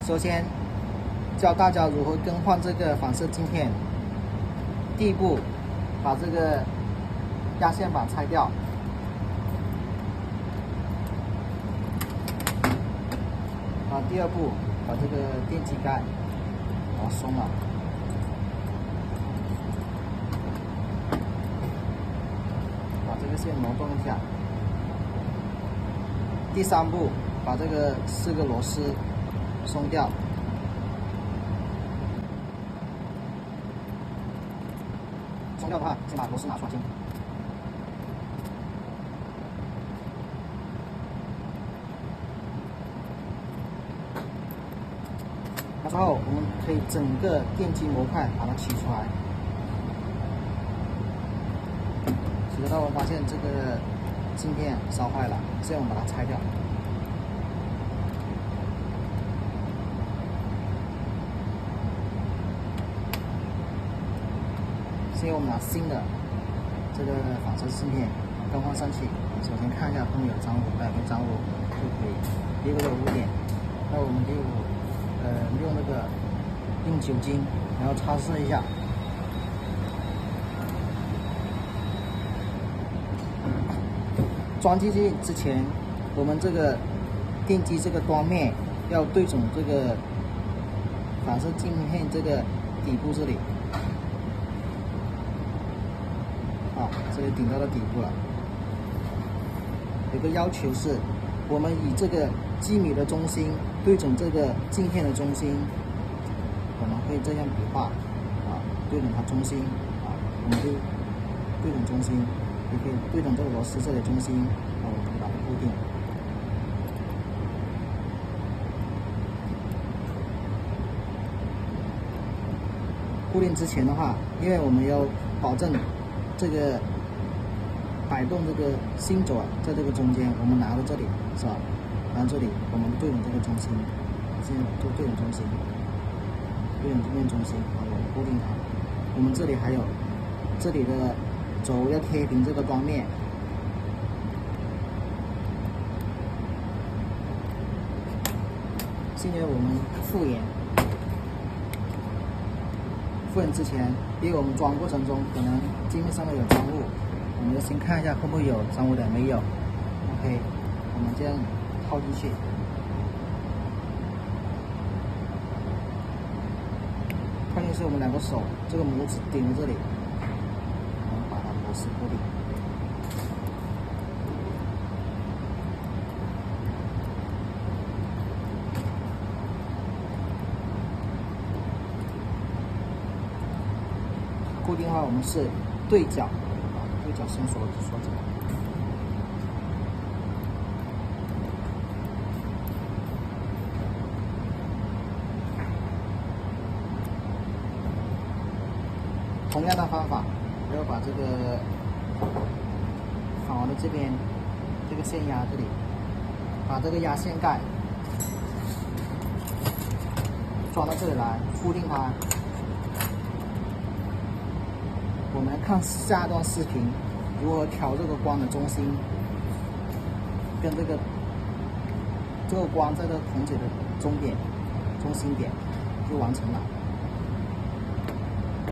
首先教大家如何更换这个反射镜片。第一步，把这个压线板拆掉。第二步，把这个电机盖把它松了。把这个线挪动一下。第三步，把这个4个螺丝松掉。松掉的话，先把螺丝拿出来先。然后我们可以整个电机模块把它取出来。取得到我发现这个镜片烧坏了，这样我们把它拆掉。现在我们拿新的这个反射镜片更换上去。首先看一下后面有脏污，没脏污就可以。第一个有污点，那我们就用酒精，然后擦拭一下。装进去之前，我们这个电机这个端面要对准这个反射镜片这个底部这里。这里顶到了底部了。有个要求是，我们以这个机米的中心对准这个镜片的中心，我们会这样比划，对准它中心，我们就对准中心，也可以对准这个螺丝这里中心，我们把它固定。固定之前的话，因为我们要保证这个摆动这个星轴在这个中间，我们拿到这里是吧？然后这里我们对准这个中心，现在就对准中心，对准这边中心，我们固定它。我们这里还有这里的轴要贴平这个端面。现在我们复原。复原之前，因为我们装过程中可能镜面上面有脏污，我们要先看一下会不会有脏污点，没有。OK， 我们这样套进去。套进去，我们2个手，这个拇指顶在这里，我们把它螺丝固定。固定的话，我们是对角，对角先锁紧。同样的方法，要把这个反完的这边这个线压这里，把这个压线盖装到这里来，固定它。我们看下段视频如何调这个光的中心，跟这个光这个孔嘴的中心点就完成了。